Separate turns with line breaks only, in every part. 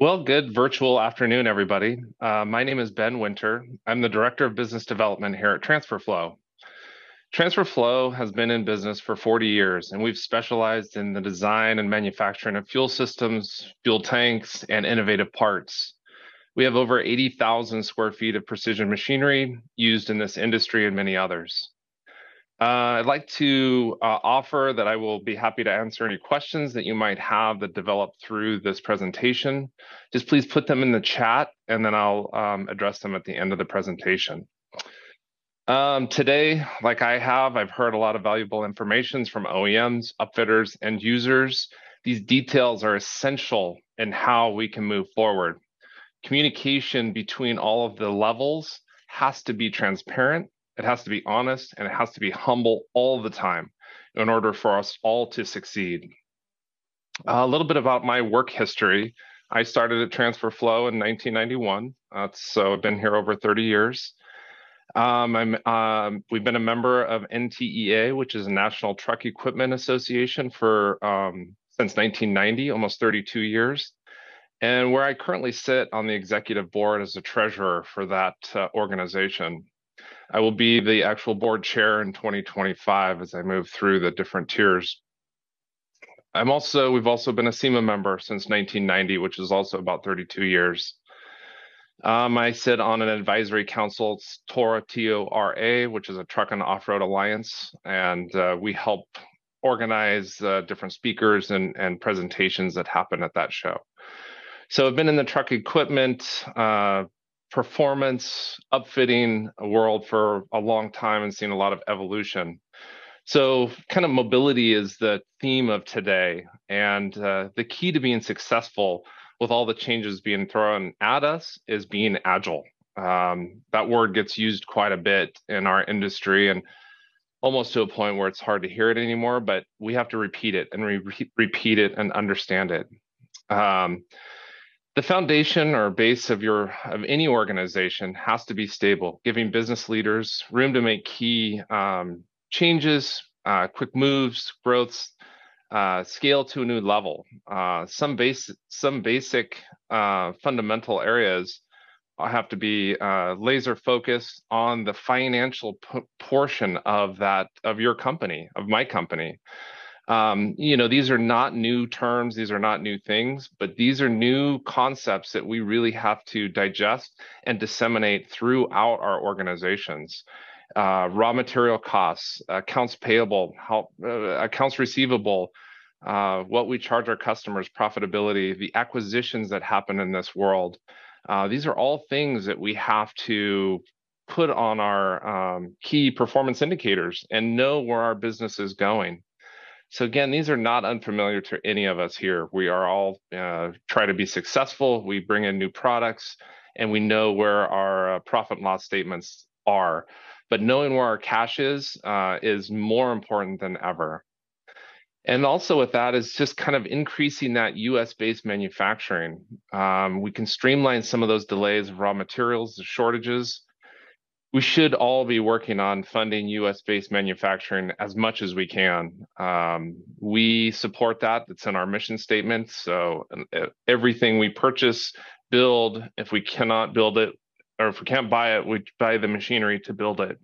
Well, good virtual afternoon, everybody. My name is Ben Winter. I'm the Director of Business Development here at TransferFlow. TransferFlow has been in business for 40 years, and we've specialized in the design and manufacturing of fuel systems, fuel tanks, and innovative parts. We have over 80,000 square feet of precision machinery used in this industry and many others. I'd like to offer that I will be happy to answer any questions that you might have that develop through this presentation. Just please put them in the chat and then I'll address them at the end of the presentation. Today, like I've heard a lot of valuable information from OEMs, upfitters, and users. These details are essential in how we can move forward. Communication between all of the levels has to be transparent. It has to be honest, and it has to be humble all the time in order for us all to succeed. A little bit about my work history. I started at TransferFlow in 1991, so I've been here over 30 years. We've been a member of NTEA, which is a National Truck Equipment Association for since 1990, almost 32 years. And where I currently sit on the executive board as a treasurer for that organization. I will be the actual board chair in 2025 as I move through the different tiers. We've also been a SEMA member since 1990, which is also about 32 years. I sit on an advisory council, it's TORA, T-O-R-A, which is a truck and off-road alliance, and we help organize different speakers and presentations that happen at that show. So I've been in the truck equipment, performance, upfitting world for a long time and seen a lot of evolution. So kind of mobility is the theme of today. And the key to being successful with all the changes being thrown at us is being agile. That word gets used quite a bit in our industry and almost to a point where it's hard to hear it anymore, but we have to repeat it and repeat it and understand it. The foundation or base of any organization has to be stable, giving business leaders room to make key changes, quick moves, growths, scale to a new level. Some basic fundamental areas have to be laser focused on the financial portion of your company, of my company. These are not new terms, these are not new things, but these are new concepts that we really have to digest and disseminate throughout our organizations. Raw material costs, accounts payable, accounts receivable, what we charge our customers, profitability, the acquisitions that happen in this world. These are all things that we have to put on our key performance indicators and know where our business is going. So again, these are not unfamiliar to any of us here. We are all try to be successful. We bring in new products and we know where our profit and loss statements are. But knowing where our cash is more important than ever. And also with that is just kind of increasing that US-based manufacturing. We can streamline some of those delays of raw materials, the shortages. We should all be working on funding US-based manufacturing as much as we can. We support that. It's in our mission statement. So everything we purchase, build, if we cannot build it, or if we can't buy it, we buy the machinery to build it.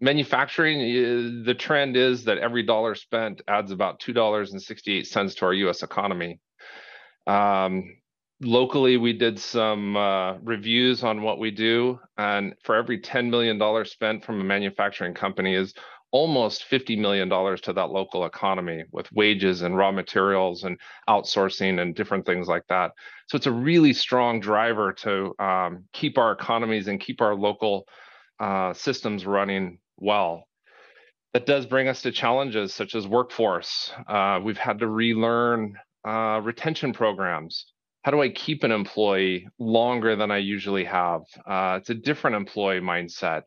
Manufacturing, the trend is that every dollar spent adds about $2.68 to our US economy. Locally, we did some reviews on what we do, and for every $10 million spent from a manufacturing company is almost $50 million to that local economy with wages and raw materials and outsourcing and different things like that. So it's a really strong driver to keep our economies and keep our local systems running well. That does bring us to challenges such as workforce. We've had to relearn retention programs. How do I keep an employee longer than I usually have? It's a different employee mindset.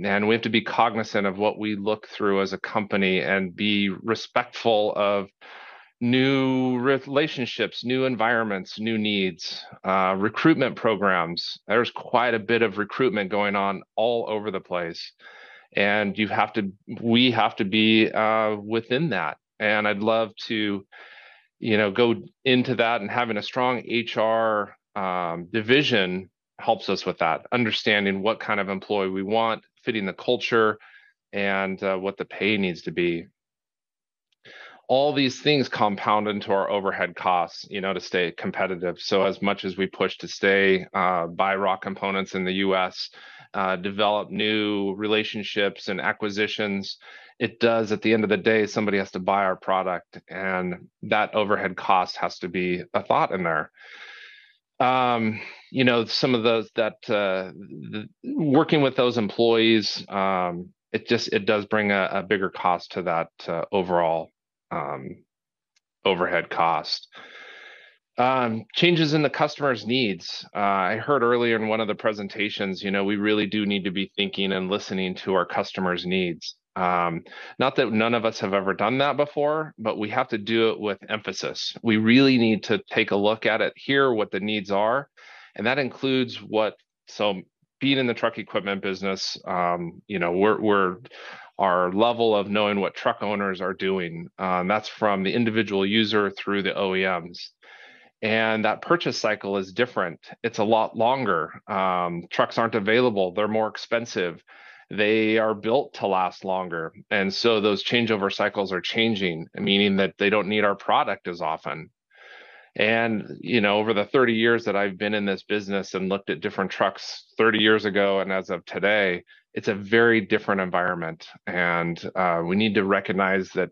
And we have to be cognizant of what we look through as a company and be respectful of new relationships, new environments, new needs, recruitment programs. There's quite a bit of recruitment going on all over the place. And we have to be within that. And I'd love to go into that, and having a strong HR division helps us with that, understanding what kind of employee we want, fitting the culture, and what the pay needs to be. All these things compound into our overhead costs, to stay competitive. So as much as we push to stay, buy raw components in the US, develop new relationships and acquisitions, it does, at the end of the day, somebody has to buy our product, and that overhead cost has to be a thought in there. Some of those working with those employees, it does bring a bigger cost to that overall overhead cost. Changes in the customer's needs. I heard earlier in one of the presentations, we really do need to be thinking and listening to our customers' needs. Not that none of us have ever done that before, but we have to do it with emphasis. We really need to take a look at it, hear what the needs are, and that includes being in the truck equipment business, we're our level of knowing what truck owners are doing. That's from the individual user through the OEMs. And that purchase cycle is different. It's a lot longer. Trucks aren't available. They're more expensive. They are built to last longer. And so those changeover cycles are changing, meaning that they don't need our product as often. And, over the 30 years that I've been in this business and looked at different trucks 30 years ago and as of today, it's a very different environment. And we need to recognize that.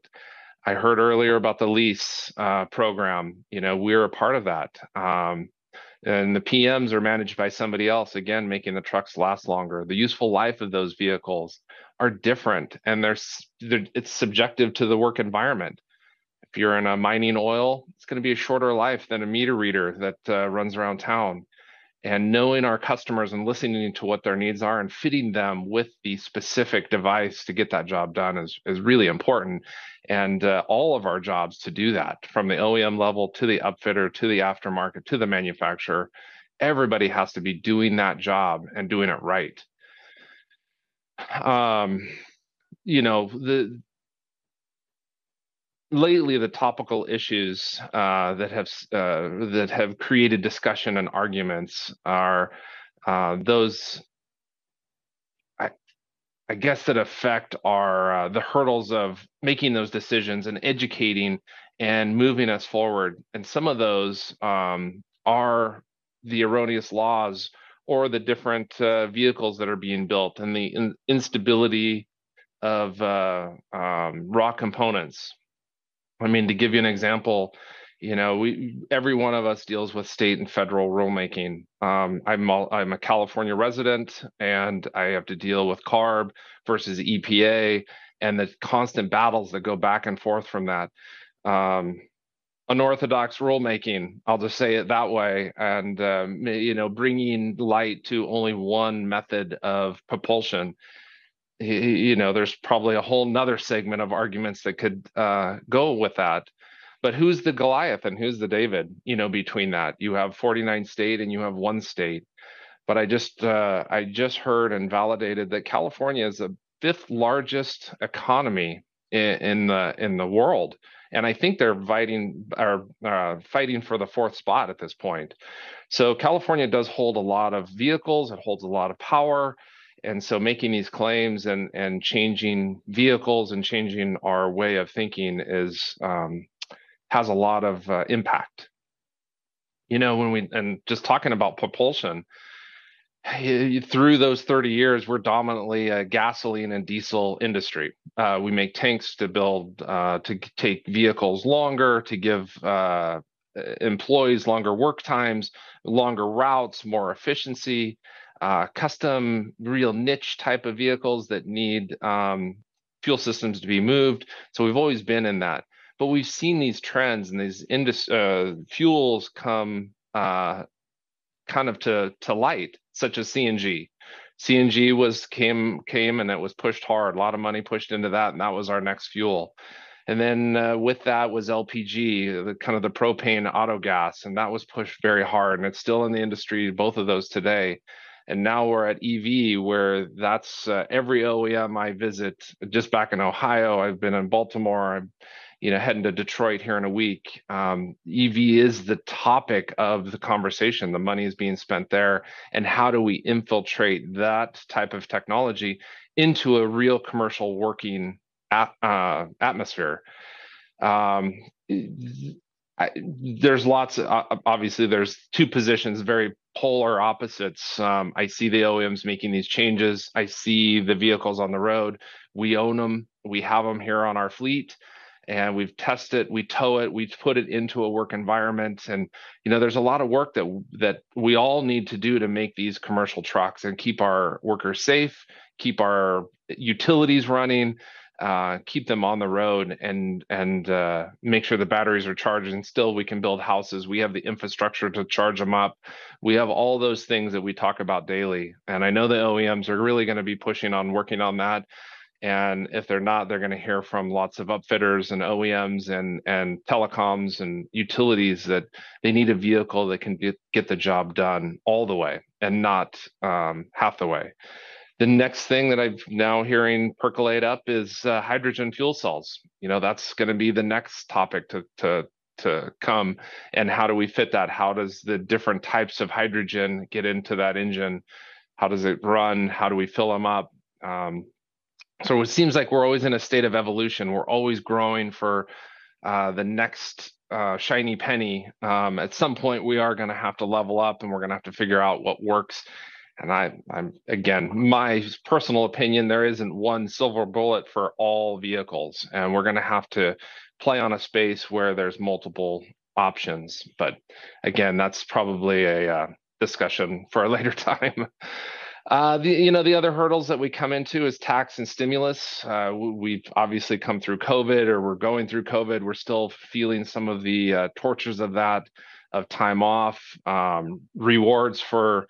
I heard earlier about the lease program. We're a part of that. And the PMs are managed by somebody else, again, making the trucks last longer. The useful life of those vehicles are different, and it's subjective to the work environment. If you're in a mining oil, it's going to be a shorter life than a meter reader that runs around town. And knowing our customers and listening to what their needs are and fitting them with the specific device to get that job done is really important. And all of our jobs to do that, from the OEM level to the upfitter to the aftermarket to the manufacturer, everybody has to be doing that job and doing it right. Lately, the topical issues that have created discussion and arguments are those, I guess, that affect our the hurdles of making those decisions and educating and moving us forward. And some of those are the erroneous laws or the different vehicles that are being built, and the instability of raw components. I mean, to give you an example, every one of us deals with state and federal rulemaking. I'm a California resident, and I have to deal with CARB versus EPA and the constant battles that go back and forth from that. Unorthodox rulemaking, I'll just say it that way, and bringing light to only one method of propulsion. There's probably a whole nother segment of arguments that could go with that. But who's the Goliath and who's the David, between that? You have 49 state and you have one state. But I just heard and validated that California is the 5th largest economy in the world. And I think they're fighting for the 4th spot at this point. So California does hold a lot of vehicles. It holds a lot of power. And so making these claims and changing vehicles and changing our way of thinking has a lot of impact. And just talking about propulsion, through those 30 years, we're dominantly a gasoline and diesel industry. We make tanks to build, to take vehicles longer, to give employees longer work times, longer routes, more efficiency. Custom, real niche type of vehicles that need fuel systems to be moved. So we've always been in that. But we've seen these trends and these fuels come kind of to light, such as CNG. CNG came and it was pushed hard. A lot of money pushed into that, and that was our next fuel. And then with that was LPG, the propane auto gas, and that was pushed very hard. And it's still in the industry, both of those today. And now we're at EV, where that's every OEM I visit. Just back in Ohio, I've been in Baltimore. heading to Detroit here in a week. EV is the topic of the conversation. The money is being spent there, and how do we infiltrate that type of technology into a real commercial working atmosphere? Um, there's lots of, obviously there's two positions, very polar opposites. I see the OEMs making these changes. I see the vehicles on the road. We own them. We have them here on our fleet, and we've tested it, we tow it, we put it into a work environment. And there's a lot of work that we all need to do to make these commercial trucks and keep our workers safe, keep our utilities running, keep them on the road, and make sure the batteries are charged, and still we can build houses. We have the infrastructure to charge them up. We have all those things that we talk about daily. And I know the OEMs are really going to be pushing on working on that. And if they're not, they're going to hear from lots of upfitters and OEMs and telecoms and utilities that they need a vehicle that can get the job done all the way and not half the way. The next thing that I'm now hearing percolate up is hydrogen fuel cells. That's going to be the next topic to come. And how do we fit that? How does the different types of hydrogen get into that engine? How does it run? How do we fill them up? So it seems like we're always in a state of evolution. We're always growing for the next shiny penny. At some point, we are going to have to level up, and we're going to have to figure out what works. And I'm again, my personal opinion, there isn't one silver bullet for all vehicles, and we're going to have to play on a space where there's multiple options. But again, that's probably a discussion for a later time. The other hurdles that we come into is tax and stimulus. We've obviously come through COVID, or we're going through COVID. We're still feeling some of the tortures of that, of time off, rewards for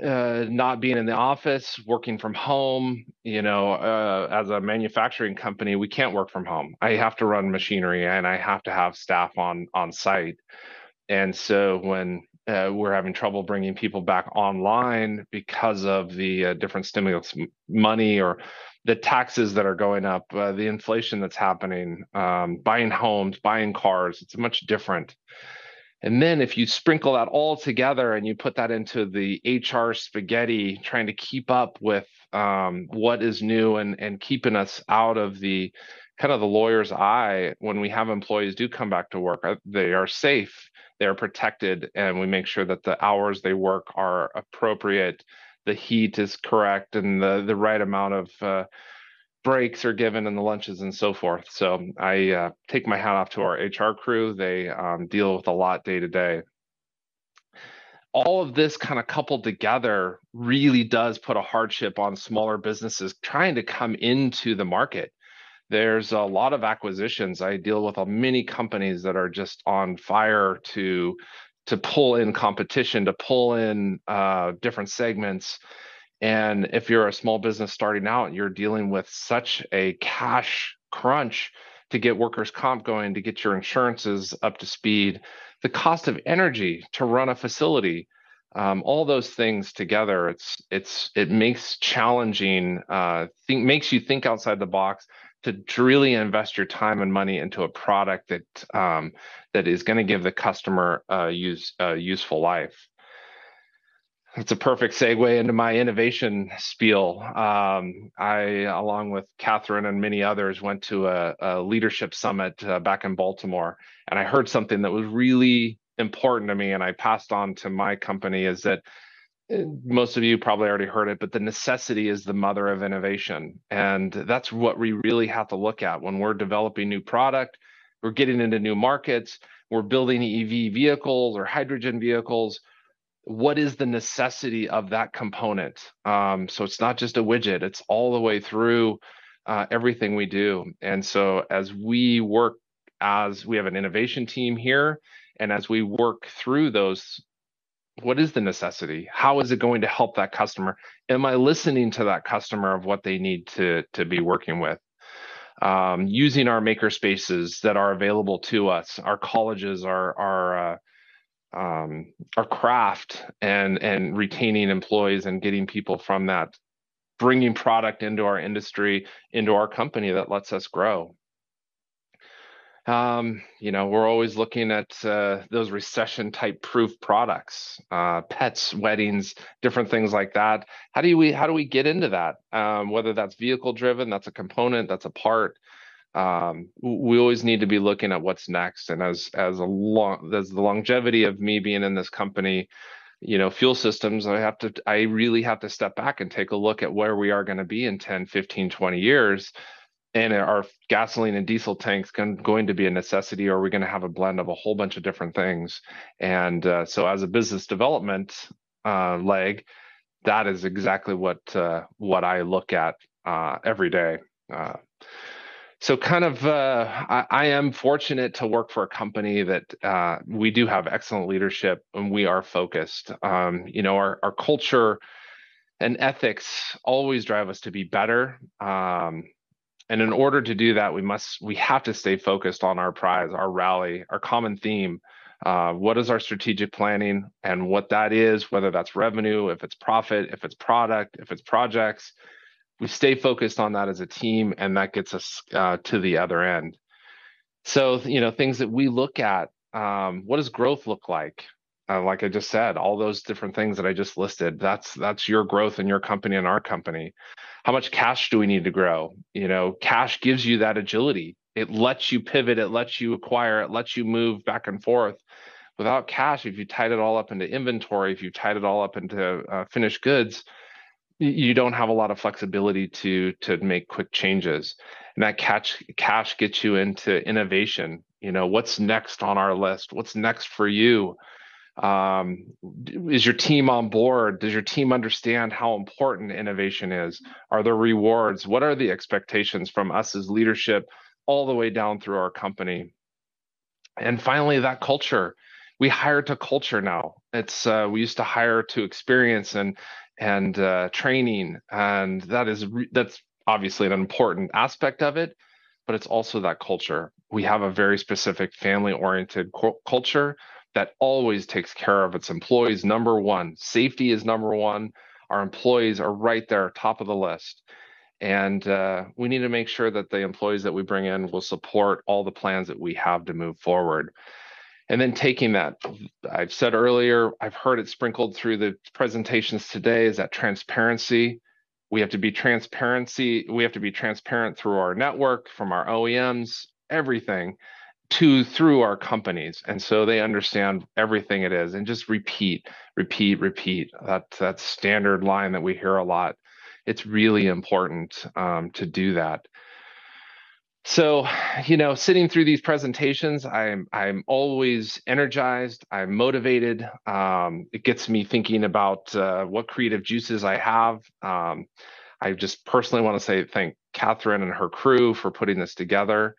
not being in the office, working from home. As a manufacturing company, we can't work from home. I have to run machinery, and I have to have staff on site. And so when we're having trouble bringing people back online because of the different stimulus money, or the taxes that are going up, the inflation that's happening, buying homes, buying cars, it's much different. And then if you sprinkle that all together and you put that into the HR spaghetti, trying to keep up with what is new, and keeping us out of the kind of the lawyer's eye when we have employees do come back to work, they are safe, they're protected, and we make sure that the hours they work are appropriate, the heat is correct, and the right amount of breaks are given, and the lunches and so forth. So I take my hat off to our HR crew. They deal with a lot day to day. All of this kind of coupled together really does put a hardship on smaller businesses trying to come into the market. There's a lot of acquisitions. I deal with many companies that are just on fire to pull in competition, to pull in different segments. And if you're a small business starting out, you're dealing with such a cash crunch to get workers' comp going, to get your insurances up to speed, the cost of energy to run a facility, all those things together, it makes challenging. Makes you think outside the box to really invest your time and money into a product that is going to give the customer a useful life. It's a perfect segue into my innovation spiel. I, along with Catherine and many others, went to a leadership summit back in Baltimore, and I heard something that was really important to me, and I passed on to my company, is that most of you probably already heard it, but the necessity is the mother of innovation. And that's what we really have to look at when we're developing new product, we're getting into new markets, we're building EV vehicles or hydrogen vehicles. What is the necessity of that component? So it's not just a widget, it's all the way through everything we do. And so as we have an innovation team here, and as we work through those, what is the necessity? How is it going to help that customer? Am I listening to that customer of what they need to be working with? Using our maker spaces that are available to us, our colleges, our craft, and retaining employees and getting people from that, bringing product into our industry, into our company that lets us grow. We're always looking at those recession type proof products, pets, weddings, different things like that. How do we get into that? Whether that's vehicle driven, that's a component, that's a part. We always need to be looking at what's next. And as the longevity of me being in this company, fuel systems, I really have to step back and take a look at where we are going to be in 10, 15, 20 years. And are gasoline and diesel tanks going to be a necessity, or are we going to have a blend of a whole bunch of different things? And so, as a business development leg, that is exactly what I look at every day. Uh, so, I am fortunate to work for a company that we do have excellent leadership and we are focused. Our culture and ethics always drive us to be better. And in order to do that, we have to stay focused on our prize, our rally, our common theme. What is our strategic planning and what that is, whether that's revenue, if it's profit, if it's product, if it's projects. We stay focused on that as a team, and that gets us to the other end. So, things that we look at, what does growth look like? Like I just said, all those different things that I just listed, that's your growth in your company and our company. How much cash do we need to grow? Cash gives you that agility. It lets you pivot, it lets you acquire, it lets you move back and forth. Without cash, if you tied it all up into inventory, if you tied it all up into finished goods, you don't have a lot of flexibility to make quick changes. And that cash gets you into innovation. What's next on our list? What's next for you? Is your team on board? Does your team understand how important innovation is? Are there rewards? What are the expectations from us as leadership all the way down through our company? And finally, that culture. We hire to culture now. We used to hire to experience and training, and that's obviously an important aspect of it, but it's also that culture. We have a very specific family-oriented culture that always takes care of its employees. Number one, safety is number one. Our employees are right there, top of the list. And we need to make sure that the employees that we bring in will support all the plans that we have to move forward. And then taking that, I've said earlier, I've heard it sprinkled through the presentations today, is that transparency. We have to be transparent through our network, from our OEMs, everything through our companies. And so they understand everything it is, and just repeat, repeat, repeat. That's standard line that we hear a lot. It's really important to do that. So, sitting through these presentations, I'm always energized. I'm motivated. It gets me thinking about what creative juices I have. I just personally want to thank Catherine and her crew for putting this together.